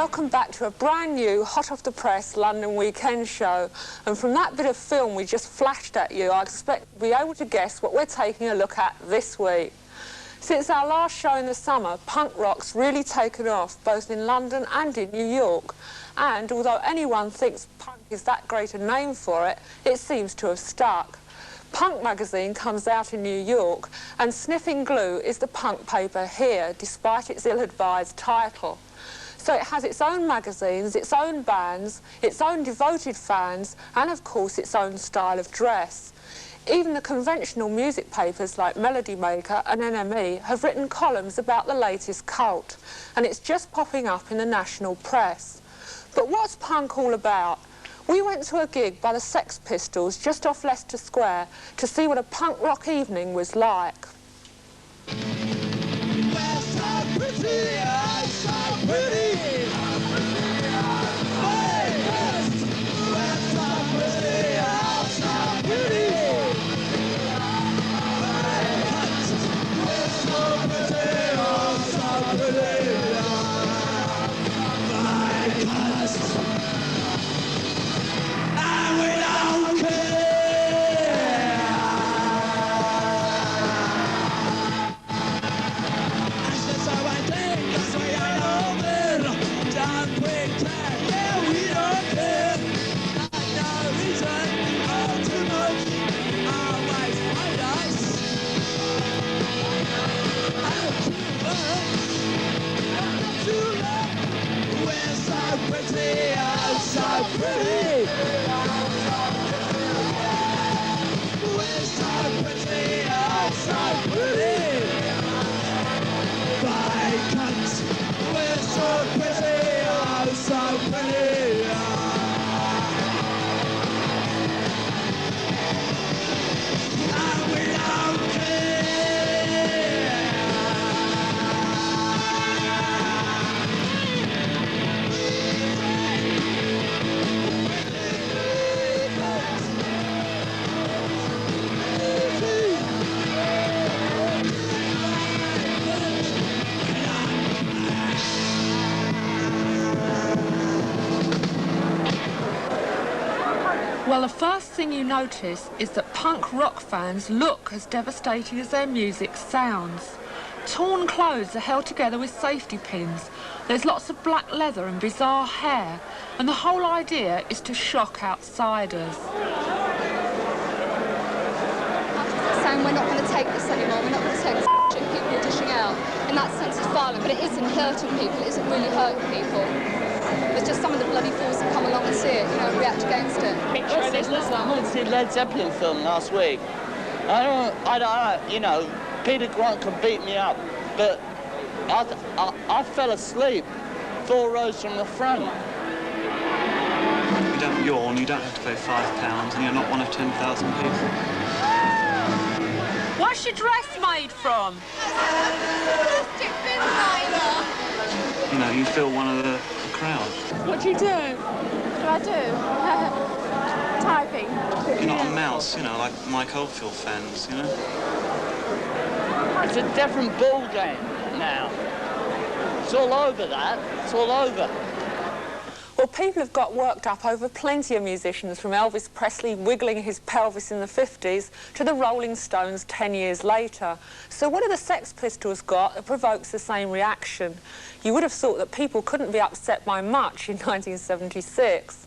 welcome back to a brand new, hot off the press London Weekend show. And from that bit of film we just flashed at you, I expect you'll be able to guess what we're taking a look at this week. Since our last show in the summer, punk rock's really taken off, both in London and in New York. And although anyone thinks punk is that great a name for it, it seems to have stuck. Punk magazine comes out in New York, and Sniffing Glue is the punk paper here, despite its ill-advised title. So it has its own magazines, its own bands, its own devoted fans, and of course its own style of dress. Even the conventional music papers like Melody Maker and NME have written columns about the latest cult, and it's just popping up in the national press. But what's punk all about? We went to a gig by the Sex Pistols just off Leicester Square to see what a punk rock evening was like. We're so pretty, I'm so pretty. Well, the first thing you notice is that punk rock fans look as devastating as their music sounds. Torn clothes are held together with safety pins. There's lots of black leather and bizarre hair, and the whole idea is to shock outsiders. Saying we're not going to take this anymore, we're not going to take this shit people are dishing out. In that sense it's violent, but it isn't hurting people, it isn't really hurting people. It's just some of the bloody fools that come along and see it, you know, and react against it. I went to see Led Zeppelin film last week. I don't, you know, Peter Grant could beat me up, but I fell asleep 4 rows from the front. You don't yawn, you don't have to pay £5, and you're not one of 10,000 people. What's your dress made from? You know, you feel one of the crowd. What do you do? What do I do? Typing. You're not a mouse, you know, like Mike Oldfield fans, you know? It's a different ball game now. It's all over that. It's all over. Well, people have got worked up over plenty of musicians, from Elvis Presley wiggling his pelvis in the 50s to the Rolling Stones 10 years later. So what have the Sex Pistols got that provokes the same reaction? You would have thought that people couldn't be upset by much in 1976.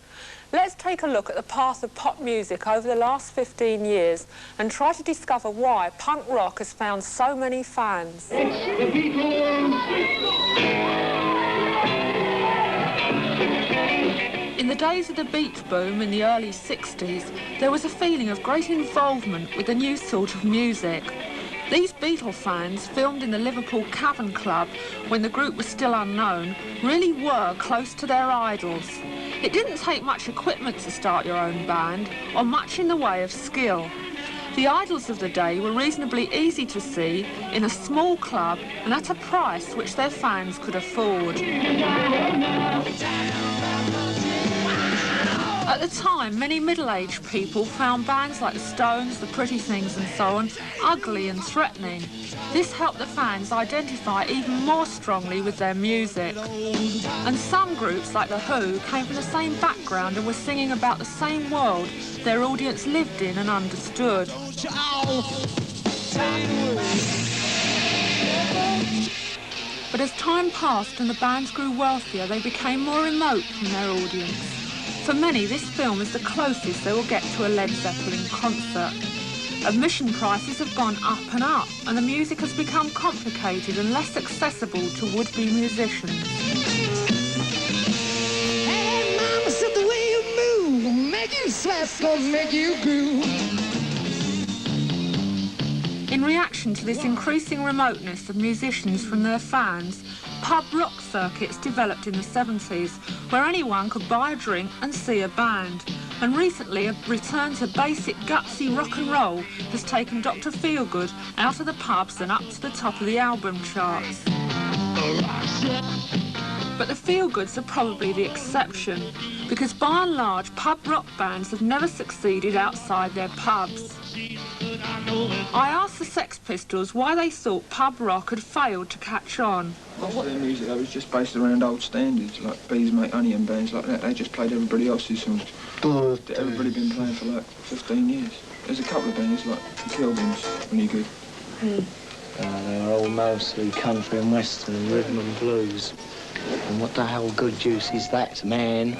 Let's take a look at the path of pop music over the last 15 years and try to discover why punk rock has found so many fans. The Beatles! In the days of the beat boom in the early 60s, there was a feeling of great involvement with the new sort of music. These Beatle fans, filmed in the Liverpool Cavern Club when the group was still unknown, really were close to their idols. It didn't take much equipment to start your own band, or much in the way of skill. The idols of the day were reasonably easy to see in a small club and at a price which their fans could afford. At the time, many middle-aged people found bands like the Stones, the Pretty Things and so on ugly and threatening. This helped the fans identify even more strongly with their music. And some groups like The Who came from the same background and were singing about the same world their audience lived in and understood. But as time passed and the bands grew wealthier, they became more remote from their audience. For many, this film is the closest they will get to a Led Zeppelin concert. Admission prices have gone up, and the music has become complicated and less accessible to would-be musicians. Hey, mama said the way you move will make you slap, gonna make you groove. In reaction to this increasing remoteness of musicians from their fans, pub rock circuits developed in the 70s, where anyone could buy a drink and see a band. And recently, a return to basic gutsy rock and roll has taken Dr. Feelgood out of the pubs and up to the top of the album charts. But the Feelgoods are probably the exception, because by and large, pub rock bands have never succeeded outside their pubs. I asked the Sex Pistols why they thought pub rock had failed to catch on. Most of their music though was just based around old standards, like Bees Make Honey and bands like that. They just played everybody else's songs that everybody been playing for like 15 years. There's a couple of bands like the Kilbins, really good. They were all mostly country and western and rhythm and blues. And what the hell good juice is that, man?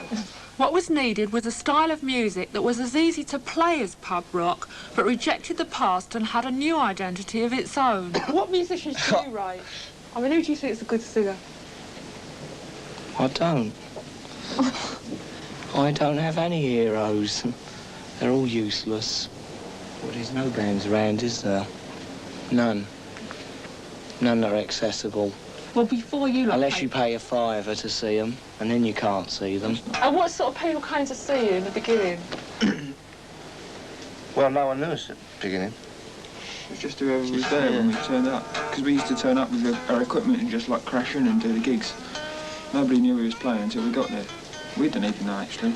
What was needed was a style of music that was as easy to play as pub rock, but rejected the past and had a new identity of its own. What musicians do you rate? I mean, who do you think is a good singer? I don't. I don't have any heroes. They're all useless. Well, there's no bands around, is there? None. None that are accessible. Well, before you... Unless you pay a $5 to see them, and then you can't see them. And what sort of people came to see you in the beginning? Well, no one knew us at the beginning. It was just whoever was there when we turned up. Because we used to turn up with our equipment and just like crash in and do the gigs. Nobody knew we was playing until we got there. We didn't even know, actually.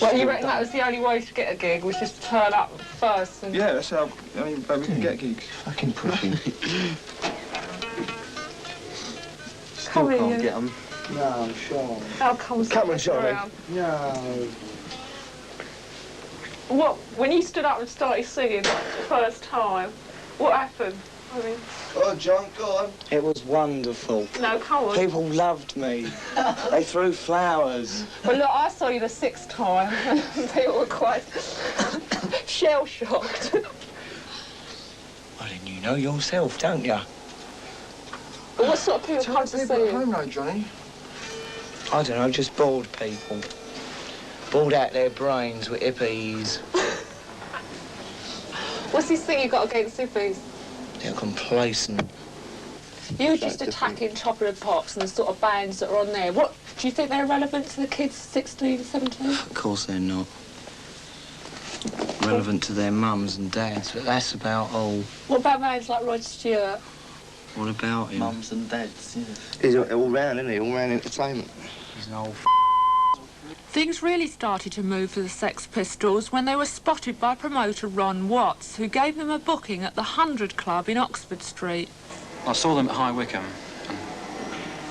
Well, you reckon that was the only way to get a gig, was just to turn up first? And... Yeah, that's how we can get gigs. Fucking pushing. Come Still here. can't get them. No, I'm sure. How comes Come on, Johnny. No. What, when you stood up and started singing the first time, what happened? I mean... Go on, John, go on. It was wonderful. No, come on. People loved me. They threw flowers. Well, look, I saw you the 6th time, and people were quite shell-shocked. Well, then you know yourself, don't you? What sort of people come to see People at you? home, though, Johnny. I don't know, just bored people. Bored out their brains with hippies. What's this thing you got against hippies? They're complacent. You were just attacking Top of the Pops and the sort of bands that are on there. What, do you think they're relevant to the kids 16, 17? Of course they're not. Relevant to their mums and dads, but that's about all. What about bands like Rod Stewart? What about him? Mums and dads, yeah. He's all round, isn't he? All round entertainment. He's an old Things really started to move for the Sex Pistols when they were spotted by promoter Ron Watts, who gave them a booking at the 100 Club in Oxford Street. I saw them at High Wycombe, and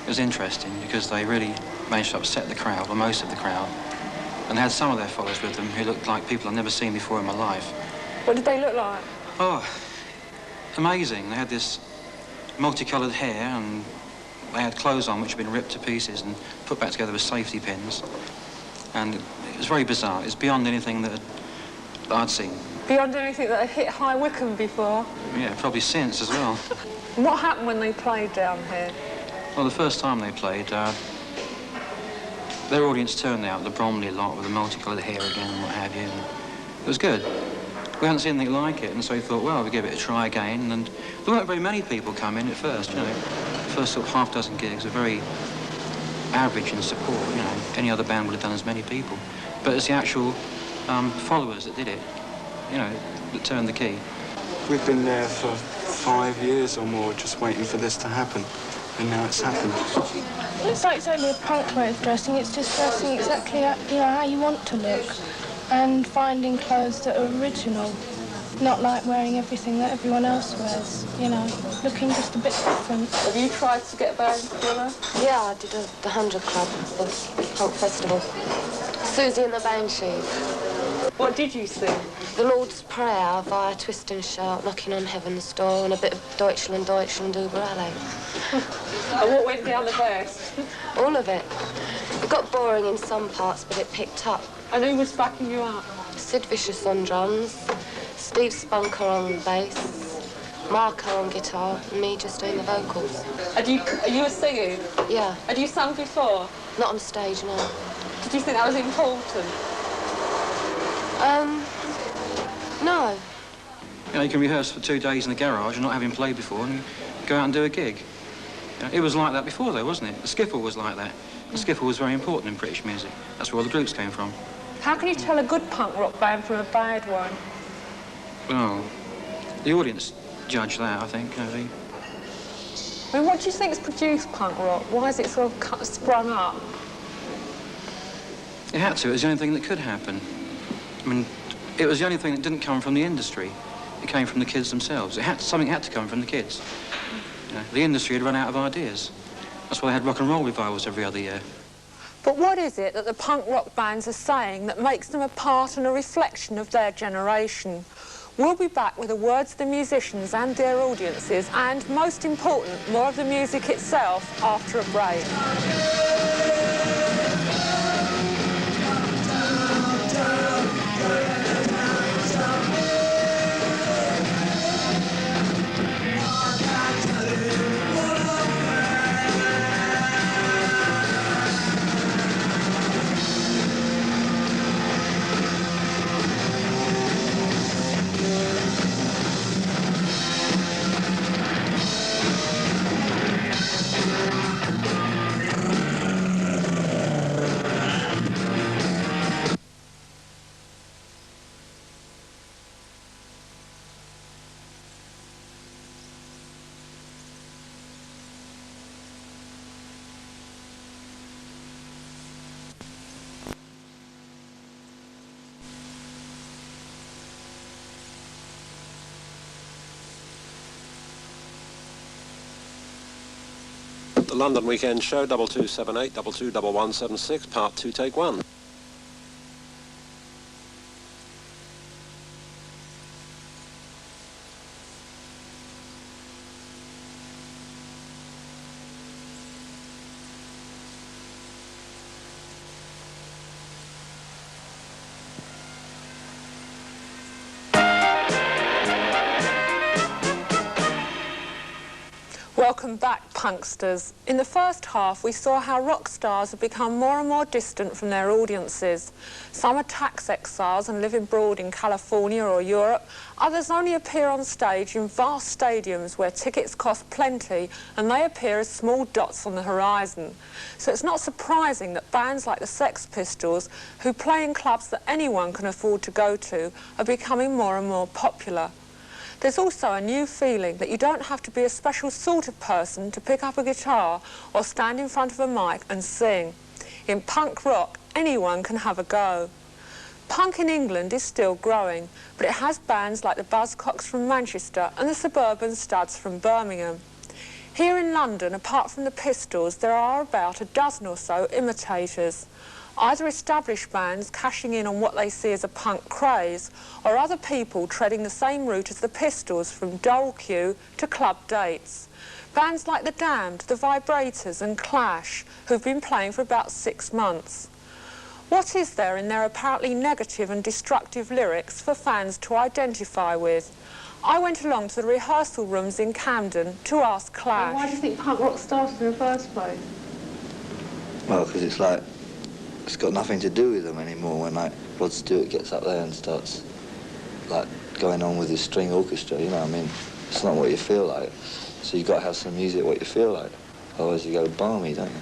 it was interesting because they really managed to upset the crowd, or most of the crowd, and they had some of their followers with them who looked like people I'd never seen before in my life. What did they look like? Oh, amazing. They had this multicoloured hair, and they had clothes on which had been ripped to pieces and put back together with safety pins. And it was very bizarre. It's beyond anything that I'd seen. Beyond anything that had hit High Wycombe before? Yeah, probably since as well. And what happened when they played down here? Well, the first time they played, their audience turned out, the Bromley lot with the multicoloured hair again and what have you. And it was good. We hadn't seen anything like it, and so we thought, well, we'll give it a try again. And there weren't very many people come in at first, you know. The first sort of half dozen gigs were very average in support, you know. Any other band would have done as many people. But it's the actual followers that did it, you know, that turned the key. We've been there for 5 years or more just waiting for this to happen. And now it's happened. It's like it's only a punk way of dressing. It's just dressing exactly how you want to look and finding clothes that are original. Not like wearing everything that everyone else wears, you know, looking just a bit different. Have you tried to get band together? Yeah, I did the 100 Club, the punk festival. Susie and the Banshees. What did you sing? The Lord's Prayer via Twist and Shout, Knocking on Heaven's Door, and a bit of Deutschland, Deutschland, über alle. And what went down the best? All of it. It got boring in some parts, but it picked up. And who was backing you up? Sid Vicious on drums, Steve Spunker on bass, Marco on guitar, and me just doing the vocals. Are you a singer? Yeah. Had you sung before? Not on stage, no. Did you think that was important? No. You know, you can rehearse for 2 days in the garage and not having played before and go out and do a gig. You know, it was like that before, though, wasn't it? The skiffle was like that. The skiffle was very important in British music. That's where all the groups came from. How can you tell a good punk rock band from a bad one? Well, the audience judge that, I think. I mean, what do you think's produced punk rock? Why has it sort of sprung up? It had to. It was the only thing that could happen. I mean, it was the only thing that didn't come from the industry. It came from the kids themselves. Something had to come from the kids. You know, the industry had run out of ideas. That's why they had rock and roll revivals every other year. But what is it that the punk rock bands are saying that makes them a part and a reflection of their generation? We'll be back with the words of the musicians and their audiences, and, most important, more of the music itself after a break. The London Weekend Show, 2278 221176, Part 2, Take 1. Welcome back, punksters. In the first half, we saw how rock stars have become more and more distant from their audiences. Some are tax exiles and live abroad in California or Europe. Others only appear on stage in vast stadiums where tickets cost plenty and they appear as small dots on the horizon. So it's not surprising that bands like the Sex Pistols, who play in clubs that anyone can afford to go to, are becoming more and more popular. There's also a new feeling that you don't have to be a special sort of person to pick up a guitar or stand in front of a mic and sing. In punk rock, anyone can have a go. Punk in England is still growing, but it has bands like the Buzzcocks from Manchester and the Suburban Studs from Birmingham. Here in London, apart from the Pistols, there are about a dozen or so imitators. Either established bands cashing in on what they see as a punk craze, or other people treading the same route as the Pistols from Dole Queue to club dates. Bands like The Damned, The Vibrators and Clash, who've been playing for about 6 months. What is there in their apparently negative and destructive lyrics for fans to identify with? I went along to the rehearsal rooms in Camden to ask Clash. Why do you think punk rock started in the first place? Well, because it's like, it's got nothing to do with them anymore when, like, Rod Stewart gets up there and starts, like, going on with his string orchestra, you know what I mean? It's not what you feel like. So you've got to have some music what you feel like. Otherwise you go balmy, don't you?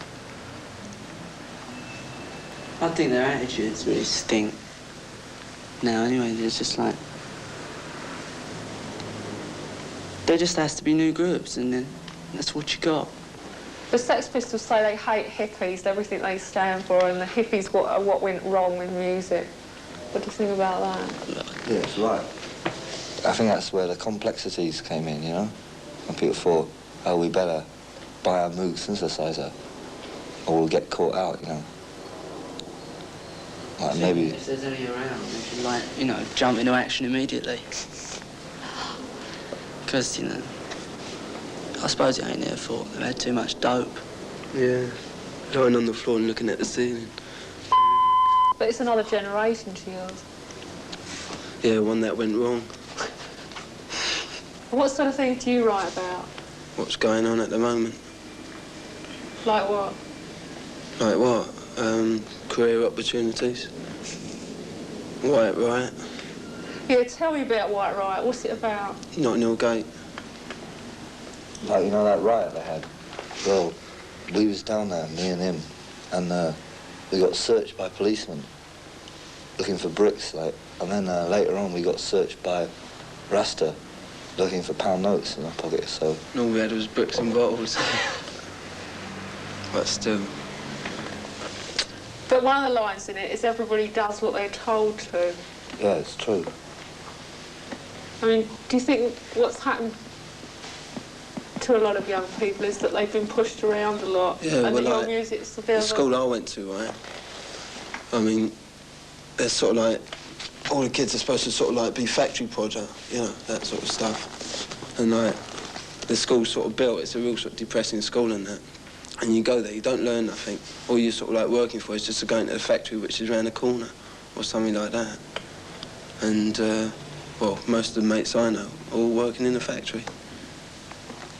I think their attitudes really stink. Now, anyway, there's just like... There just has to be new groups, and then that's what you got. The Sex Pistols say they hate hippies, everything they stand for, and the hippies are what went wrong with music. What do you think about that? Yeah, it's right. I think that's where the complexities came in, you know? When people thought, oh, we better buy a Moog synthesizer or we'll get caught out, you know? Like maybe... If there's any around, we should, like, you know, jump into action immediately. Because, you know, I suppose it ain't their fault. They've had too much dope. Yeah, lying on the floor and looking at the ceiling. But it's another generation to yours. Yeah, one that went wrong. What sort of things do you write about? What's going on at the moment? Like what? Like what? Career opportunities. White Riot. Yeah, tell me about White Riot. What's it about? Notting Hill Gate. Like, you know that riot they had? Well, we was down there, me and him, and we got searched by policemen looking for bricks, like, and then later on we got searched by Rasta looking for pound notes in our pockets, so... And all we had was bricks and bottles. But still. But one of the lines in it is everybody does what they're told to. Yeah, it's true. I mean, do you think what's happened to a lot of young people is that they've been pushed around a lot? Yeah, and well, that your like, music's a bit the of school I went to, right? I mean, they're sort of like, all the kids are supposed to sort of like be factory project, you know, that sort of stuff. And like, the school's sort of built, it's a real sort of depressing school and that. And you go there, you don't learn nothing. All you're sort of like working for is just to go into the factory which is around the corner or something like that. And, well, most of the mates I know are all working in the factory.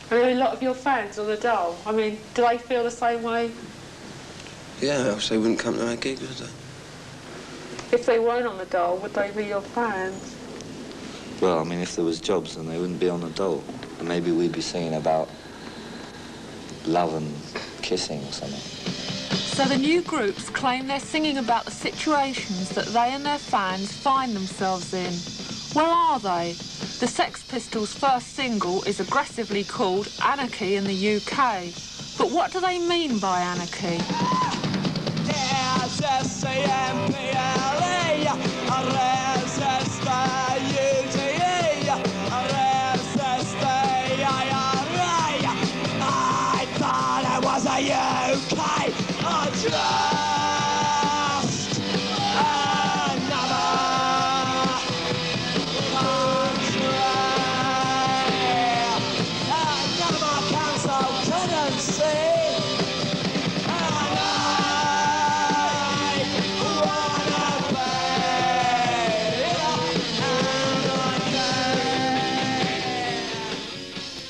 And a lot of your fans on the Dole, I mean, do they feel the same way? Yeah, else they wouldn't come to our gig, would they? If they weren't on the Dole, would they be your fans? Well, I mean, if there was jobs, then they wouldn't be on the dole. And maybe we'd be singing about love and kissing or something. So the new groups claim they're singing about the situations that they and their fans find themselves in. Well, are they? The Sex Pistols' first single is aggressively called Anarchy in the UK. But what do they mean by anarchy?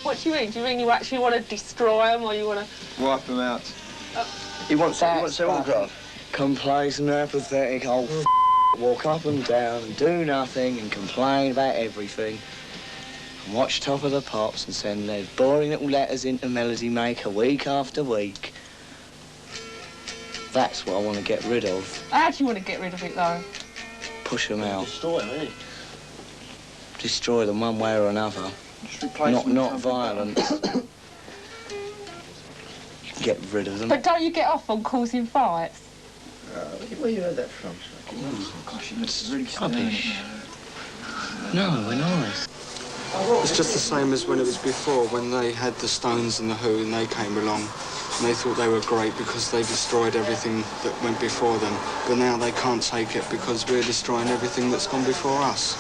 What do you mean? Do you mean you actually want to destroy them, or you want to... Wipe them out. He wants their autograph. Complacent, apathetic old walk up and down and do nothing and complain about everything. And watch Top of the Pops and send their boring little letters into Melody Maker week after week. That's what I want to get rid of. How do you want to get rid of it, though? Push them out. Destroy them, eh? Destroy them one way or another. Just replace them Not with violent. Get rid of them. But don't you get off on causing fights? Where you heard that from? Gosh, it's really Rubbish. No, we're nice. It's just the same as when it was before, when they had the Stones and the Who and they came along and they thought they were great because they destroyed everything that went before them. But now they can't take it because we're destroying everything that's gone before us.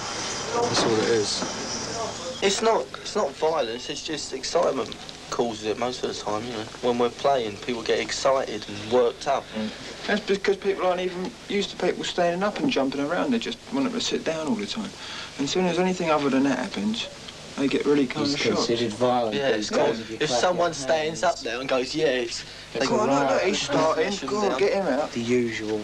That's all it is. It's not violence, it's just excitement causes it most of the time, you know. When we're playing, people get excited and worked up. That's because people aren't even used to people standing up and jumping around. They just want them to sit down all the time. And as soon as anything other than that happens, they get really kind of shocked. Considered violent. Yeah, it's called. If someone stands up there and goes, yeah, it's... Go on, look, he's starting. Go on, get him out. The usual.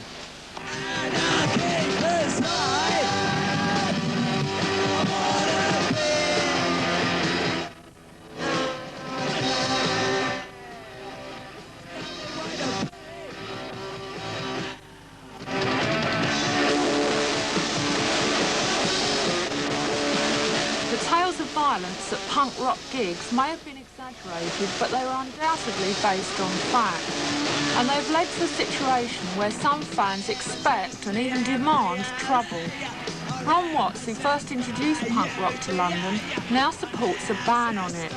The tales of violence at punk rock gigs may have been exaggerated. exaggerated, but they were undoubtedly based on fact. And they've led to a situation where some fans expect and even demand trouble. Ron Watts, who first introduced punk rock to London, now supports a ban on it.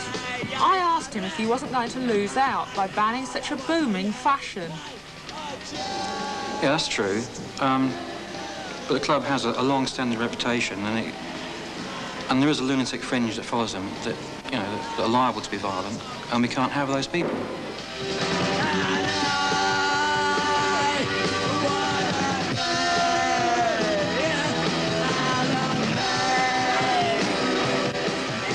I asked him if he wasn't going to lose out by banning such a booming fashion. Yeah, that's true. But the club has a long-standing reputation, and there is a lunatic fringe that follows them that, you know, that are liable to be violent, and we can't have those people.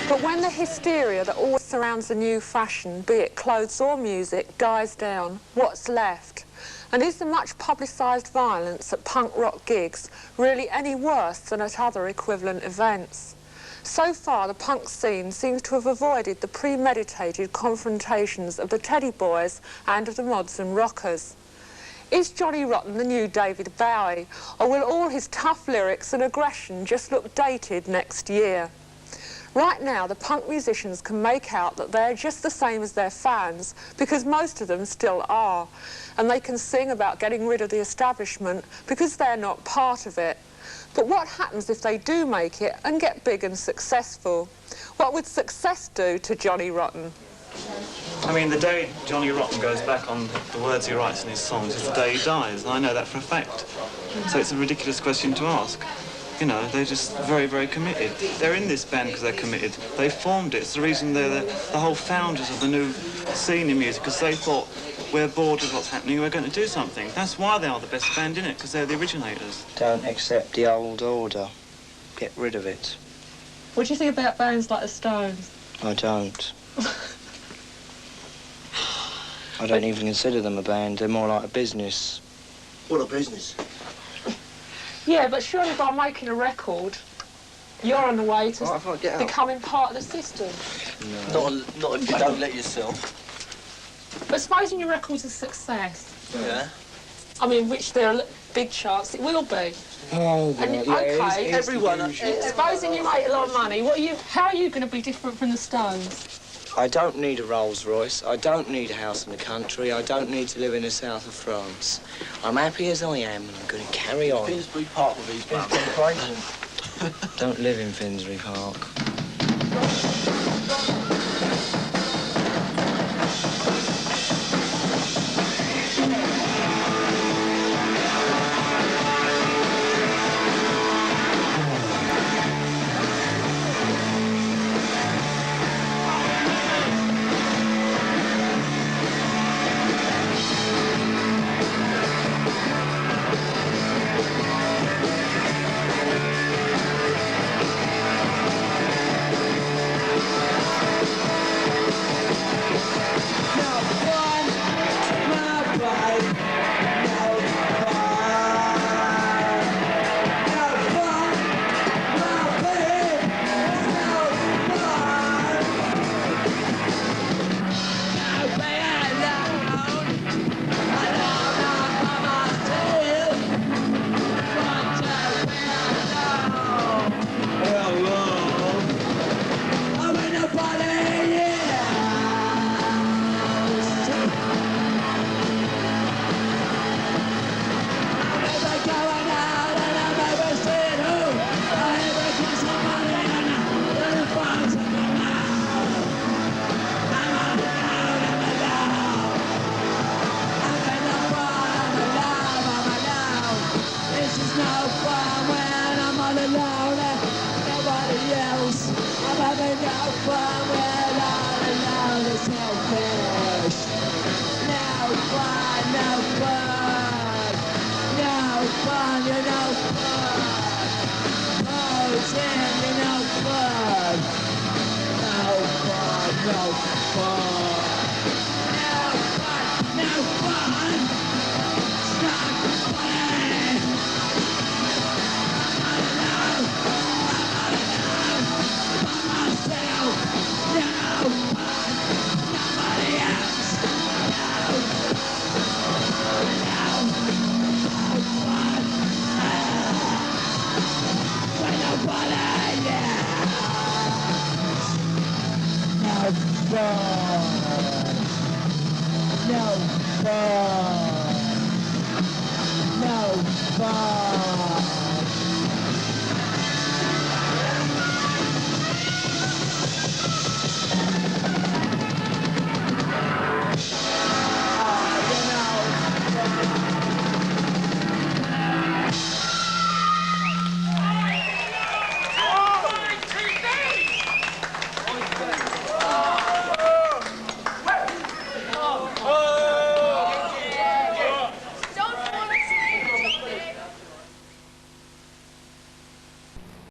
But when the hysteria that always surrounds a new fashion, be it clothes or music, dies down, what's left? And is the much publicised violence at punk rock gigs really any worse than at other equivalent events? So far, the punk scene seems to have avoided the premeditated confrontations of the Teddy Boys and of the Mods and Rockers. Is Johnny Rotten the new David Bowie, or will all his tough lyrics and aggression just look dated next year? Right now, the punk musicians can make out that they're just the same as their fans, because most of them still are. And they can sing about getting rid of the establishment because they're not part of it. But what happens if they do make it and get big and successful? What would success do to Johnny Rotten? I mean, the day Johnny Rotten goes back on the words he writes in his songs is the day he dies, and I know that for a fact. So it's a ridiculous question to ask. You know, they're just very, very committed. They're in this band because they're committed. They formed it. It's the reason they're the whole founders of the new scene in music, because they thought, we're bored with what's happening, we're going to do something. That's why they are the best band in it, because they're the originators. Don't accept the old order. Get rid of it. What do you think about bands like the Stones? I don't. I don't even consider them a band. They're more like a business. What a business. Yeah, but surely by making a record, you're on the way to becoming part of the system. No. Not if you don't let yourself. But supposing your record's a success. Yeah. I mean, which there are big chance it will be. Oh, and yeah, okay, everyone. Supposing you make a lot of money, how are you going to be different from the Stones? I don't need a Rolls Royce. I don't need a house in the country. I don't need to live in the south of France. I'm happy as I am, and I'm going to carry on. Finsbury Park with these mums. Don't live in Finsbury Park. fun. No fun. No fun.